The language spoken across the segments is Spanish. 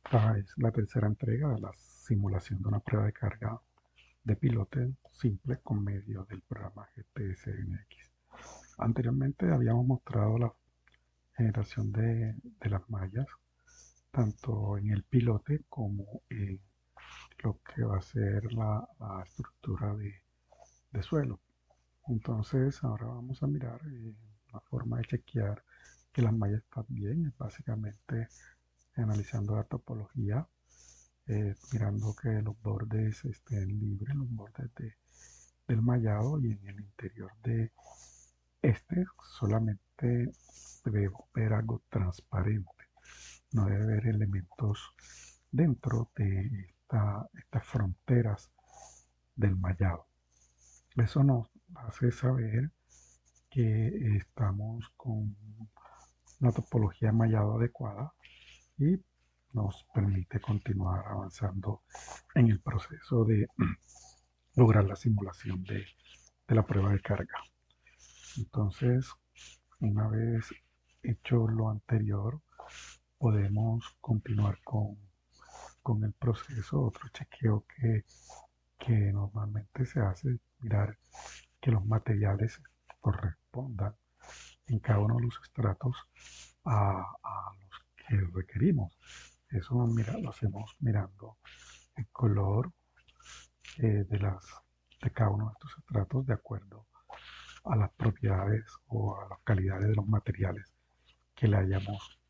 Esta es la tercera entrega de la simulación de una prueba de carga de pilote simple con medio del programa GTS-MX. Anteriormente habíamos mostrado la generación de las mallas, tanto en el pilote como en lo que va a ser la estructura de suelo. Entonces ahora vamos a mirar la forma de chequear que las mallas están bien, es básicamente analizando la topología, mirando que los bordes estén libres, los bordes del mallado, y en el interior de este solamente debe ver algo transparente, no debe haber elementos dentro de estas fronteras del mallado. Eso nos hace saber que estamos con una topología de mallado adecuada y nos permite continuar avanzando en el proceso de lograr la simulación de la prueba de carga. Entonces, una vez hecho lo anterior, podemos continuar con el proceso. Otro chequeo que normalmente se hace es mirar que los materiales correspondan en cada uno de los estratos a los que requerimos. Eso lo hacemos mirando el color de cada uno de estos estratos de acuerdo a las propiedades o a las calidades de los materiales que le hayamos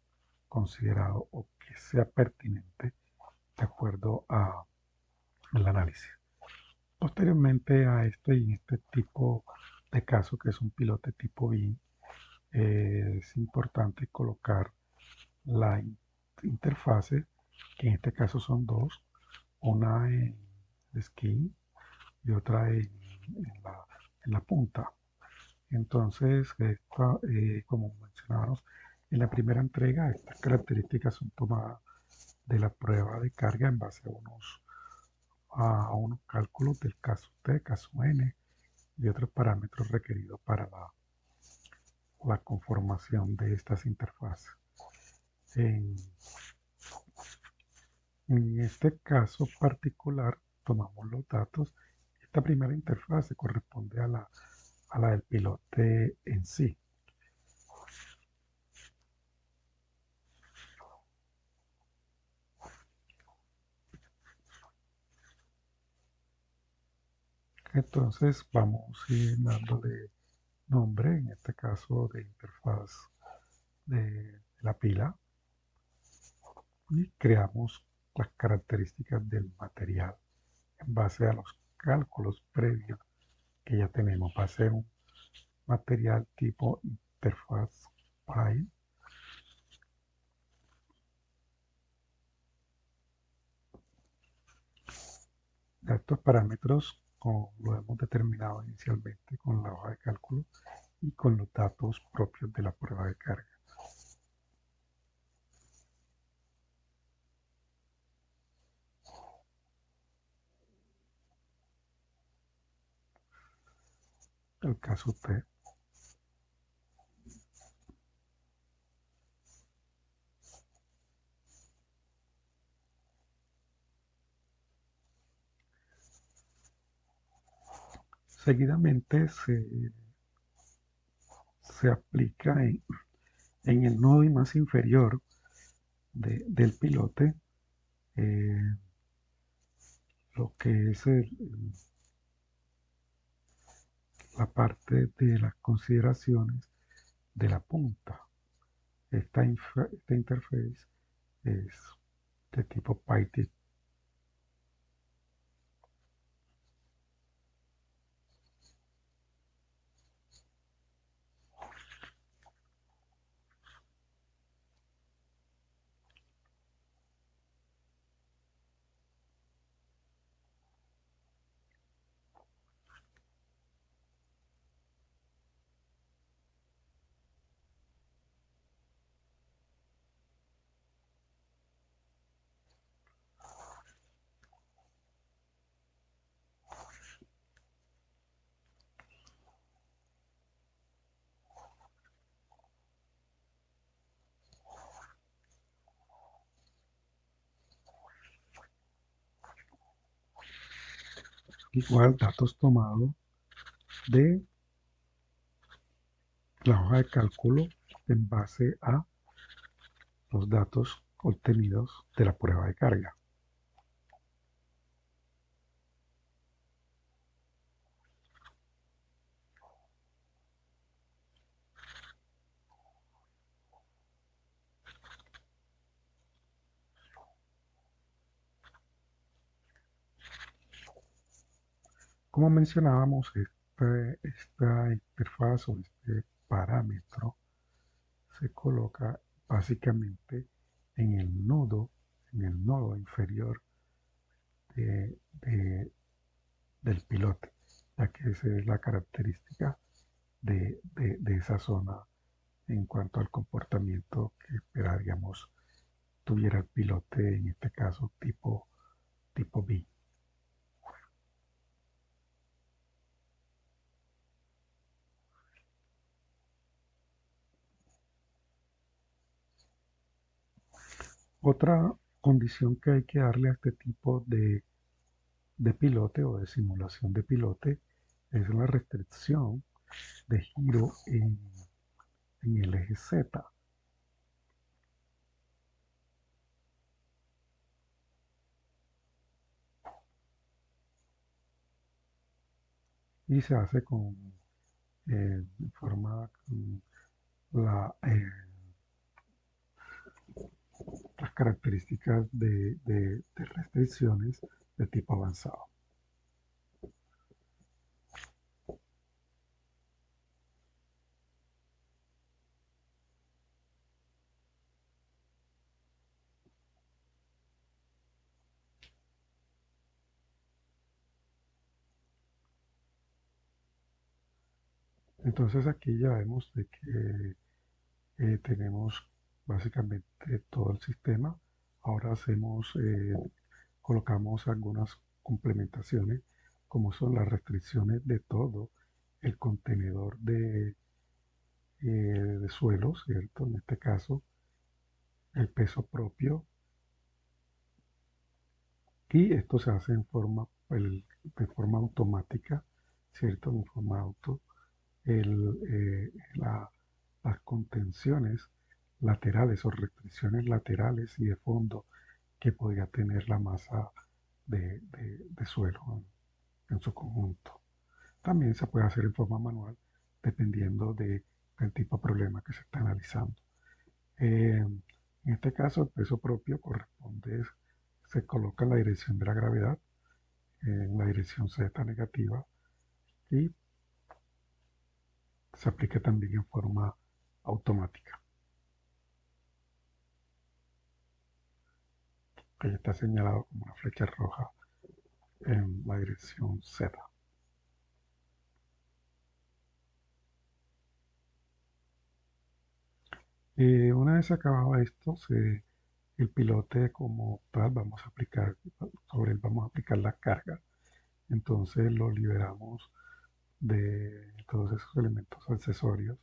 considerado o que sea pertinente de acuerdo al análisis. Posteriormente a este y en este tipo de caso, que es un pilote tipo BIM, es importante colocar la interfase, que en este caso son dos, una en esquí y otra en la punta. Entonces, como mencionábamos en la primera entrega, estas características son tomadas de la prueba de carga en base a unos cálculos del caso T, caso N y otros parámetros requeridos para la conformación de estas interfaces. En, en este caso particular, tomamos los datos. Esta primera interfase corresponde a la del pilote en sí. Entonces vamos a ir dándole nombre, en este caso de interfaz de la pila, y creamos las características del material en base a los cálculos previos que ya tenemos. Va a ser un material tipo interfaz Pi. Estos parámetros lo hemos determinado inicialmente con la hoja de cálculo y con los datos propios de la prueba de carga. El caso T. Seguidamente se aplica en el nodo y más inferior del pilote eh, lo que es la parte de las consideraciones de la punta. Esta interface es de tipo Python. igual datos tomados de la hoja de cálculo en base a los datos obtenidos de la prueba de carga. Como mencionábamos, esta interfaz o este parámetro se coloca básicamente en el nodo inferior de- de- del pilote, ya que esa es la característica de esa zona en cuanto al comportamiento que esperaríamos tuviera el pilote, en este caso tipo B. Otra condición que hay que darle a este tipo de pilote o de simulación de pilote es la restricción de giro en el eje Z. Y se hace de forma con las características de restricciones de tipo avanzado. Entonces aquí ya vemos de que tenemos básicamente todo el sistema. Ahora colocamos algunas complementaciones, como son las restricciones de todo el contenedor de suelo, ¿cierto? En este caso, el peso propio. Y esto se hace de forma automática, ¿cierto? En forma auto. El, eh, la- las contenciones laterales o restricciones laterales y de fondo que podría tener la masa de suelo en su conjunto. También se puede hacer en forma manual dependiendo del tipo de problema que se está analizando. En este caso, el peso propio se coloca en la dirección de la gravedad, en la dirección Z negativa, y se aplica también en forma automática. Que está señalado como una flecha roja en la dirección Z. Una vez acabado esto, el pilote como tal sobre él vamos a aplicar la carga. Entonces lo liberamos de todos esos elementos accesorios,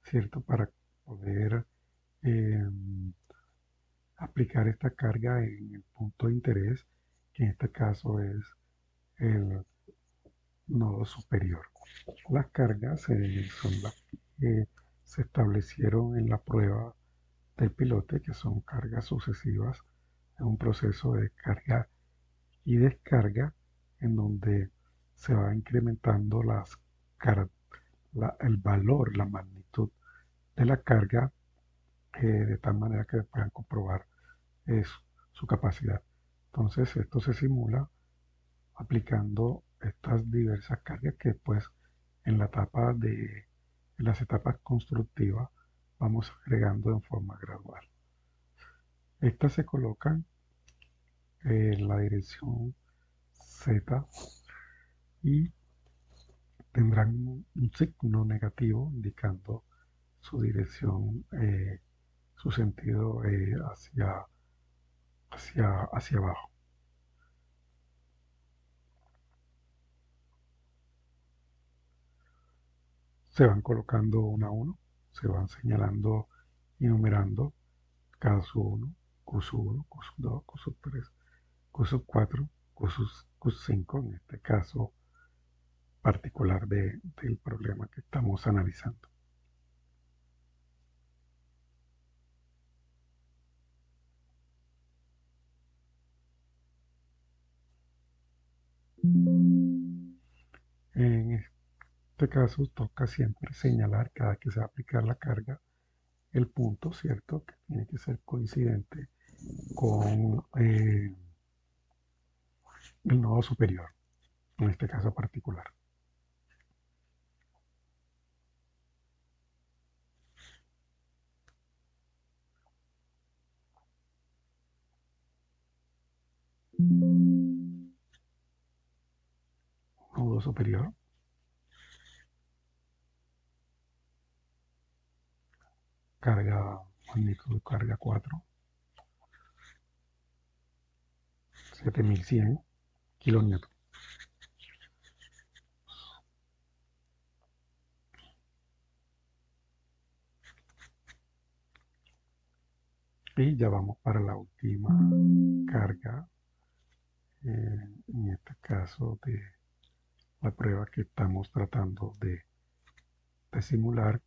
¿cierto? Para poder eh, aplicar esta carga en el punto de interés, que en este caso es el nodo superior. Las cargas son las que se establecieron en la prueba del pilote, que son cargas sucesivas en un proceso de carga y descarga en donde se va incrementando el valor, la magnitud de la carga, de tal manera que puedan comprobar es su capacidad. Entonces esto se simula aplicando estas diversas cargas que pues en en las etapas constructivas vamos agregando en forma gradual. Estas se colocan en la dirección Z y tendrán un signo negativo indicando su dirección, su sentido hacia abajo. Se van colocando uno a uno, se van señalando y numerando cada uno, Q1, Q2, Q3, Q4, Q5, en este caso particular del problema que estamos analizando. En este caso toca siempre señalar cada que se va a aplicar la carga el punto, ¿cierto? Que tiene que ser coincidente con el nodo superior, en este caso particular. Nodo superior, carga, magnitud de carga 4, 7100 kilonewton. Y ya vamos para la última carga, en este caso de la prueba que estamos tratando de simular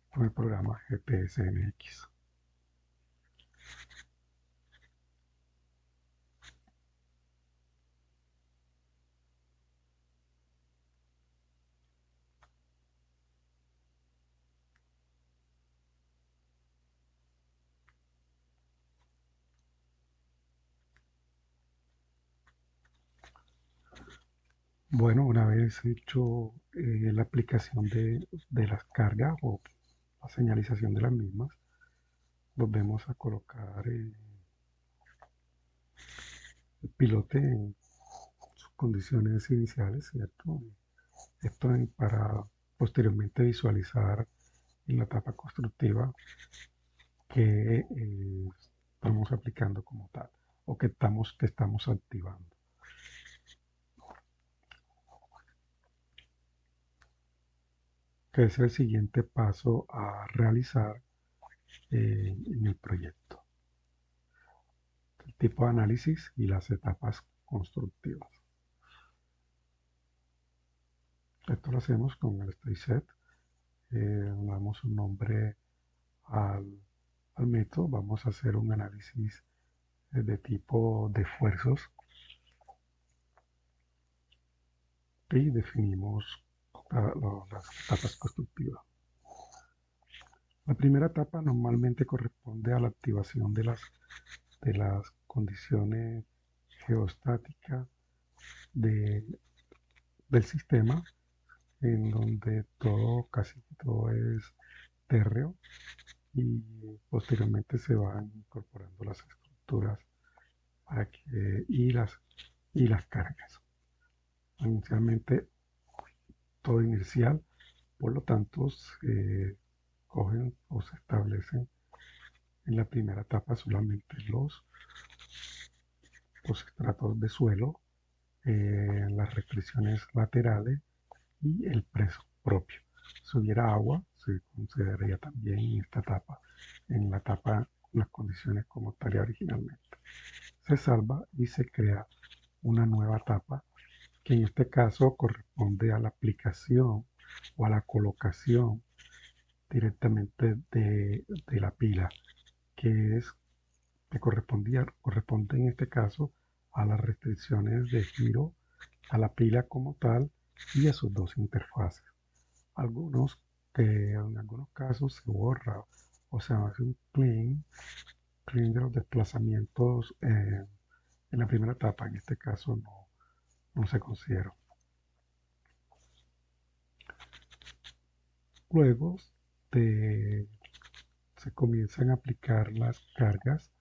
con el programa GPSMX. Bueno, una vez hecho la aplicación de las cargas o la señalización de las mismas, volvemos a colocar el pilote en sus condiciones iniciales, ¿cierto? Esto para posteriormente visualizar en la etapa constructiva que estamos aplicando como tal o que estamos activando. Que es el siguiente paso a realizar en el proyecto. El tipo de análisis y las etapas constructivas. Esto lo hacemos con el stage set. Damos un nombre al, al método. Vamos a hacer un análisis de tipo de esfuerzos y definimos las etapas constructivas. La primera etapa normalmente corresponde a la activación de las condiciones geostáticas de, del sistema, en donde casi todo es térreo y posteriormente se van incorporando las estructuras y las cargas. Inicialmente todo inercial, por lo tanto se cogen o se establecen en la primera etapa solamente los estratos de suelo, las restricciones laterales y el preso propio. Si hubiera agua, se consideraría también en esta etapa, en la etapa, las condiciones como estaría originalmente. Se salva y se crea una nueva etapa que en este caso corresponde a la aplicación o a la colocación directamente de la pila, que es que corresponde en este caso a las restricciones de giro, a la pila como tal y a sus dos interfaces. Algunos que en algunos casos se borra o se hace un clean de los desplazamientos en la primera etapa, en este caso no se considera. Luego se comienzan a aplicar las cargas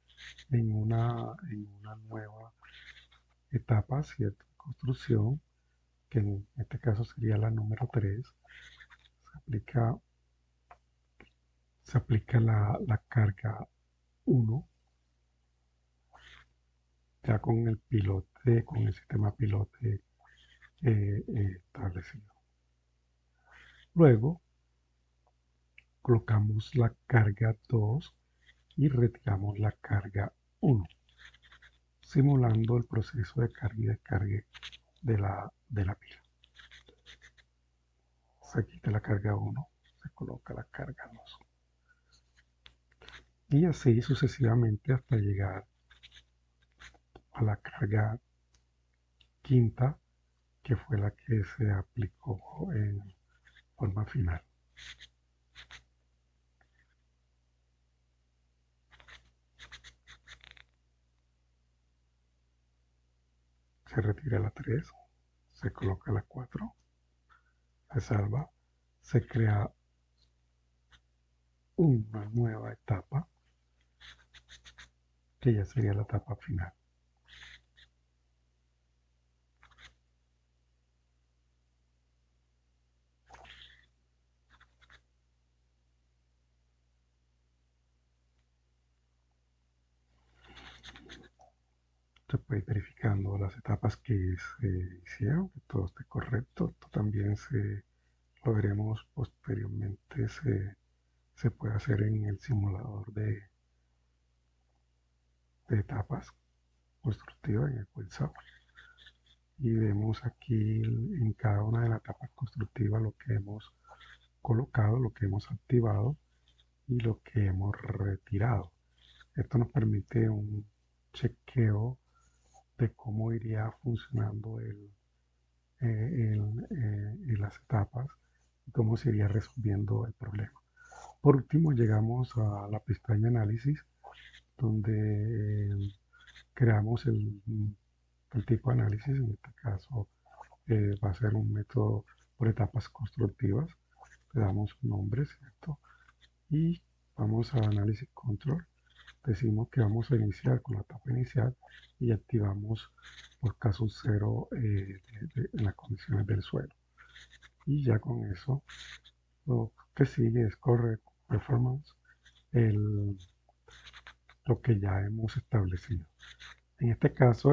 en una nueva etapa, ¿cierto? Construcción, que en este caso sería la número 3. Se aplica, se aplica la carga 1, ya con el pilote, con el sistema pilote establecido. Luego colocamos la carga 2 y retiramos la carga 1. simulando el proceso de carga y descargue de la pila. Se quita la carga 1, se coloca la carga 2. Y así sucesivamente hasta llegar a la carga quinta, que fue la que se aplicó en forma final. Se retira la 3, se coloca la 4, se salva, se crea una nueva etapa, que ya sería la etapa final. Se puede ir verificando las etapas que se hicieron, que todo esté correcto. Esto también lo veremos posteriormente, se puede hacer en el simulador de etapas constructivas en el Quiltsap. Y vemos aquí en cada una de las etapas constructivas lo que hemos colocado, lo que hemos activado y lo que hemos retirado. Esto nos permite un chequeo de cómo iría funcionando las etapas y cómo se iría resolviendo el problema. Por último, llegamos a la pestaña análisis, donde creamos el tipo de análisis. En este caso va a ser un método por etapas constructivas. Le damos un nombre, ¿cierto? Y vamos a análisis control. Decimos que vamos a iniciar con la etapa inicial y activamos por caso cero en las condiciones del suelo. Y ya con eso, lo que sigue es corre performance, lo que ya hemos establecido. En este caso,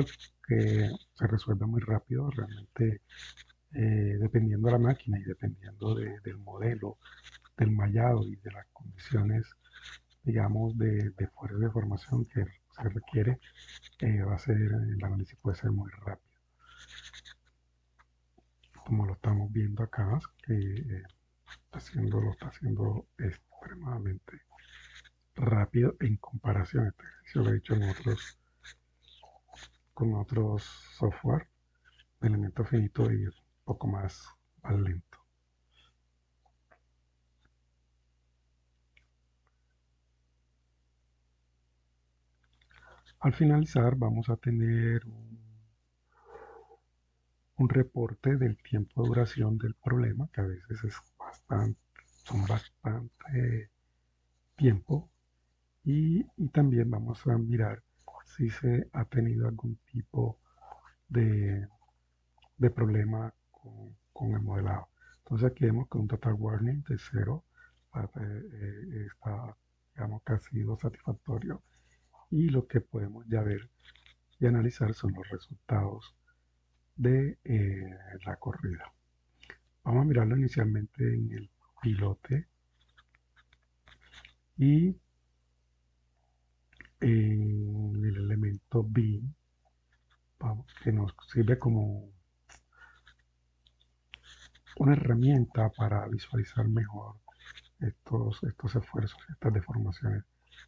que se resuelve muy rápido, realmente dependiendo de la máquina y dependiendo del modelo, del mallado y de las condiciones, digamos, de fuerza de formación que se requiere, el análisis puede ser muy rápido. Como lo estamos viendo acá, que lo está haciendo extremadamente rápido en comparación. Este ejercicio lo he hecho con otros software de elemento finito y es un poco más lento. Al finalizar vamos a tener un reporte del tiempo de duración del problema, que a veces son bastante tiempo, y también vamos a mirar si se ha tenido algún tipo de, de problema con el modelado. Entonces aquí vemos que un total warning de 0 está, digamos que ha sido satisfactorio, y lo que podemos ya ver y analizar son los resultados de la corrida. Vamos a mirarlo inicialmente en el pilote y en el elemento B, que nos sirve como una herramienta para visualizar mejor estos esfuerzos, estas deformaciones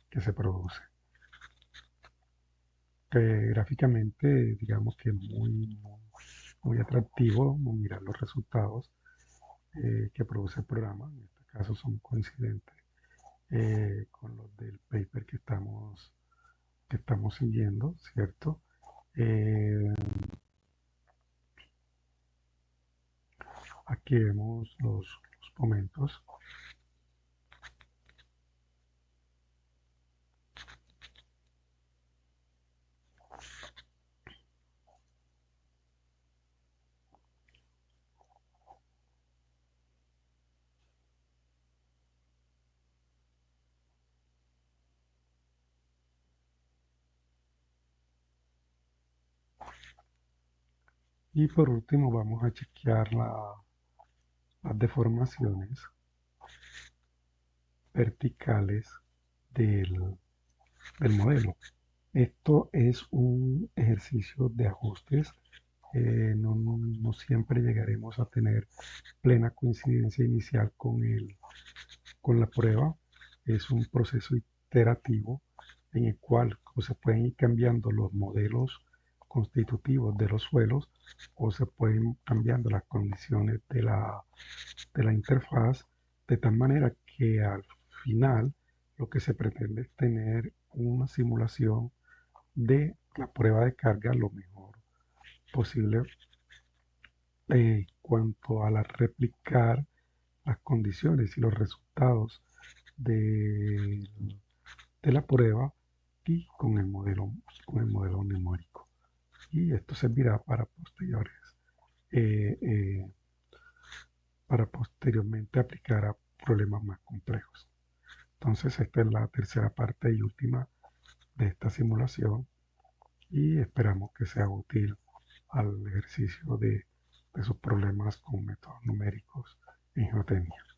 que se producen. Que gráficamente, digamos que es muy atractivo mirar los resultados que produce el programa. En este caso son coincidentes con los del paper que estamos siguiendo, ¿cierto? Eh, Aquí vemos los momentos. Y por último vamos a chequear las deformaciones verticales del modelo. Esto es un ejercicio de ajustes. No siempre llegaremos a tener plena coincidencia inicial con la prueba. Es un proceso iterativo en el cual o se pueden ir cambiando los modelos constitutivos de los suelos o se pueden cambiando las condiciones de la interfaz de tal manera que al final lo que se pretende es tener una simulación de la prueba de carga lo mejor posible cuanto a la replicar las condiciones y los resultados de, de la prueba y con el modelo numérico. Y esto servirá eh, eh, para posteriormente aplicar a problemas más complejos. Entonces, esta es la tercera parte y última de esta simulación y esperamos que sea útil al ejercicio de sus problemas con métodos numéricos en geotecnia.